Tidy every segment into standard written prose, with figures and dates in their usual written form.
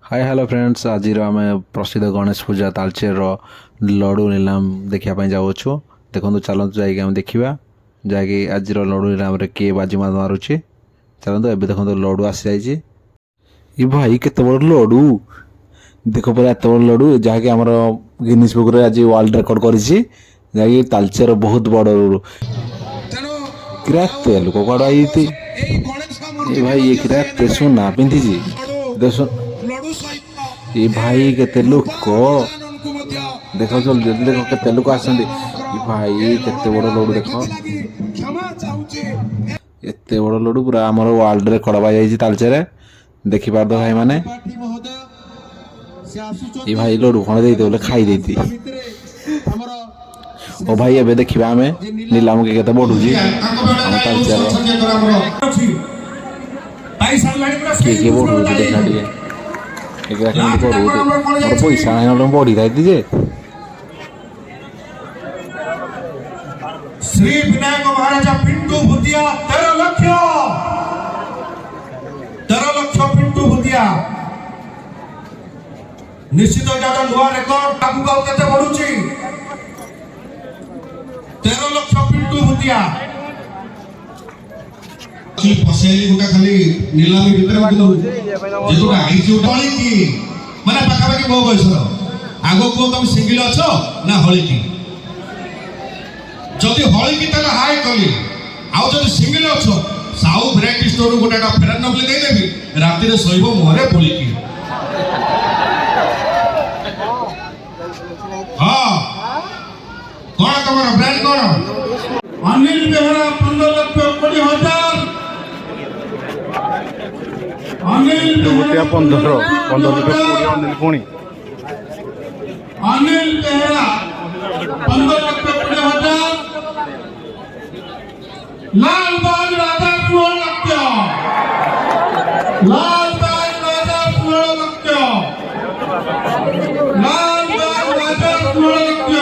hi hello friends आज आम प्रसिद्ध गणेश पूजा तालचेर लड्डू नीलाम देखापी जाऊँ देखो चलतु जा देखा जहाँकि आज लड्डू नीलाम किए बाजी मारुचे चलते ए देखो लड्डू आसी जाइए ये भाई केत बड़ लड्डू देख पूरा एत बड़ लड्डू जहाँकि आम गिनीज बुक आज वर्ल्ड रेकर्ड कर तालचेर बहुत बड़ लड्डू किरा लोक कड़ आई भाई ये किरा सुना पिंधि ये भाई केते लोक देख जल्दी देख केते लोक आसंदी भाई केते बड़ लड्डू देख एते बड़ लड्डू पूरा आमर वर्ल्ड रेकर्ड पाई तालचेर देखि पार भाई माने ये भाई लड्डू खणे देते बोले खाई देती ओ भाई एबे देखिबा हमें नीलाम के केते बढ़ुजी हम तालचेर के बढ़ुजी देखना टिके पैसा ना बढ़ी था श्री विनायक महाराजा पिंटू भूतिया 13 लक्ष पिंटू भूतिया निश्चित जाता नुआ रेकर्ड आगु गाउ केते बढ़ुची 13 लक्ष पिंटू भूतिया की पसेली गुटा खाली नीलामी भितर गुलो जेतुका आईची उठली की माने पाखा पाखी बहु बयस आगो को तुम सिंगल अछो ना हळी की जदि हळी की तले हाय कली आउ जदि सिंगल अछो साउ वैरायटी स्टोर गोटाटा फेरान नबले देई देबी राती रे सोइबो मोहरे बोली की हां कोन तमरा ब्रांड कोन अनिल बेहरा 15 लक्ष 20 हजार अनिल बेहरा 15 अनिल पुणी अनिल बेहरा 15 लक्ष 20 हजार लाल बाग राजा 16 लक्ष लाल बाग राजा 16 लक्ष लाल बाग राजा 16 लक्ष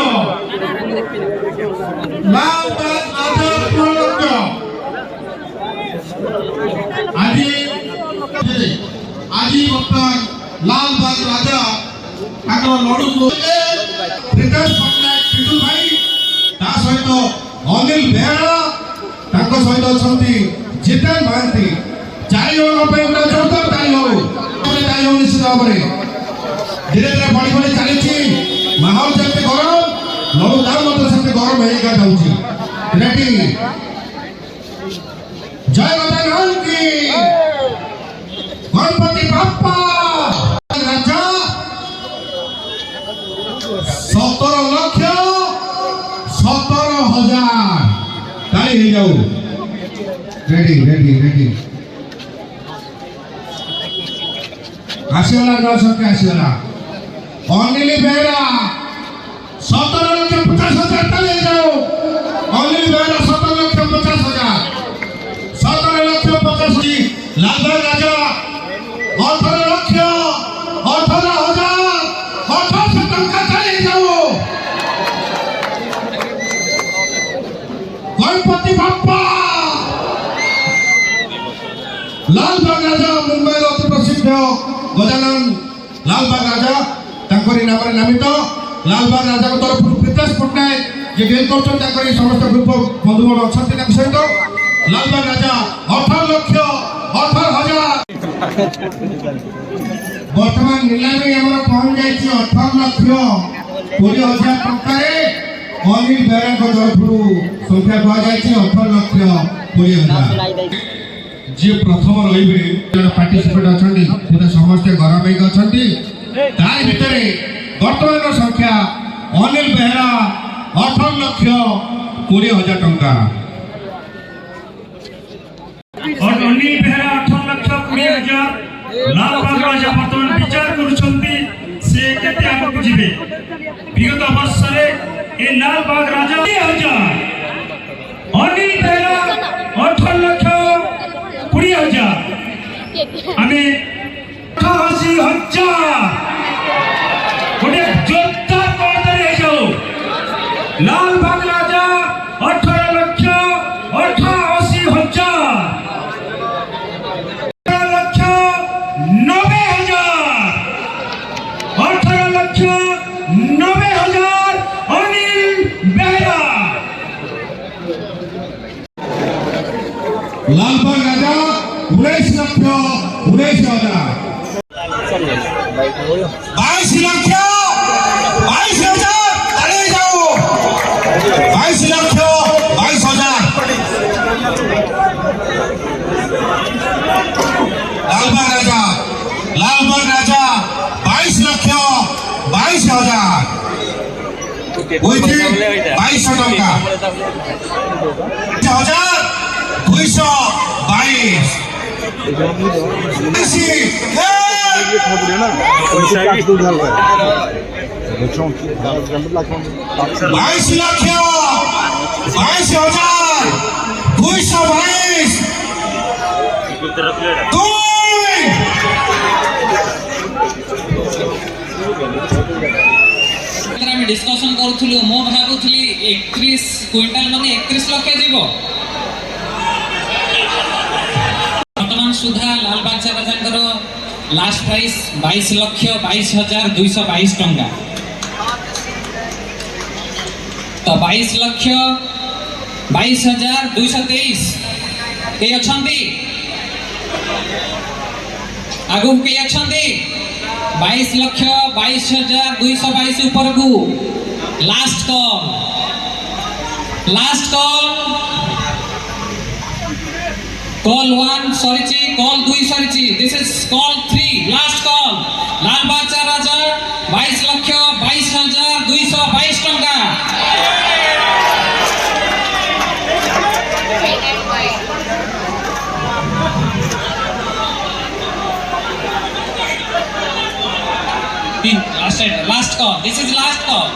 लाल बाग राजा 16 लक्ष आज बर्तमान लाल बाग राजा लड़ू को रितेश पटनायक पिंटू भाई सहित अनिल बेहरा सहित अच्छा जितेन महांती 4 जन जोरदार ताली हो निश्चित भाव में धीरे धीरे बढ़ी बढ़ी चली माहौल जमी गरम लड़ू दाम से गरम होगा जाऊँगी रेडी जय माता की गणपति बाप्पा राजा 17 लक्ष 17,000 ताली हो जाओ रेडी रेडी रेडी आशीला न सके आशीला अनिल बेहरा 17 लक्ष 50,000 ताली हो जाओ अनिल बेहरा 17 लक्ष 50,000 17 लक्ष 50,000 लालबाग राजा 18 लक्ष 18,000 1800 टंका चली जाओ गणपति बाप्पा लालबाग राजा मुंबई अति प्रसिद्ध गजानन लालबाग राजा तांकरी नाम नामित लालबाग राजा तरफ प्रीतेश पटनायक जे गेल कर समस्त ग्रुप बंधुगण अच्छा सहित लालबाग राजा 18 लक्ष 18,000 वर्तमान नीलामी आम पहुंच जाइए 18 लक्ष 20,000 टंकार अनिल बेहरा तरफ संख्या कहुई 18 लक्ष 20,000 जी प्रथम रही पार्टिसिपेट अच्छा पूरा समस्ते गरम अच्छा तार भितर वर्तमान संख्या अनिल बेहरा 18 लक्ष 20,000 टंका और अनिल बेहरा 18 लक्ष 20,000 लालबाग राजा बर्तमान विचार करुछंती से केते आगु जिबे विगत वर्ष रे ए लालबाग राजा 20,000 अनिल बेहरा 18 लक्ष 20,000 हमें 88,000 गोटे जोरदार करदरे जाओ लालबाग राजा 18 लक्ष 88,000 90,000 22 लक्ष 22,000 ताली जाओ 22 लक्ष 22,000 लालबाग राजा 22 लक्ष 22,000 उइथिन 2200 टंका 1,222 22 लक्ष 22,222 আমি ডিসকশন করুছিলু মো ভাবুছিলি 31 কুইন্টাল মানে 31 লক্ষ যাব বর্তমান সুধা লালবাগ রাজাঙ্কর লাস্ট প্রাইস 22 লক্ষ 22,222 টঙ্কা তো 22 লক্ষ 22,223 কে অছন্তি আগু কে অছন্তি 22 लक्ष 22,222 ऊपर को लास्ट कॉल 1 सॉरी ची कॉल 2 सॉरी ची this is call 3 last call Lalbaug Raja 22 lakh 22,222 टंका last call this is last call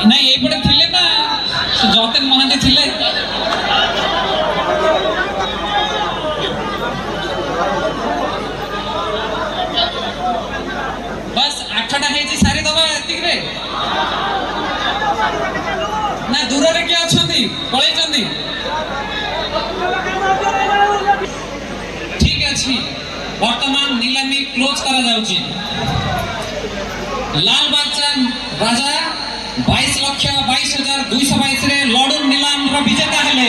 नहीं ये पड़े थिले ना जतिन महांती थिले बस 8टा है जी सारी दबा एतिक रे ना दूर रे क्या अछंती पळे चंदी ठीक अछि वर्तमान नीलामी क्लोज करा जाउची लालबाग राजा 22 लक्ष 22,222 रे लडू नीलाम रो विजेता हेले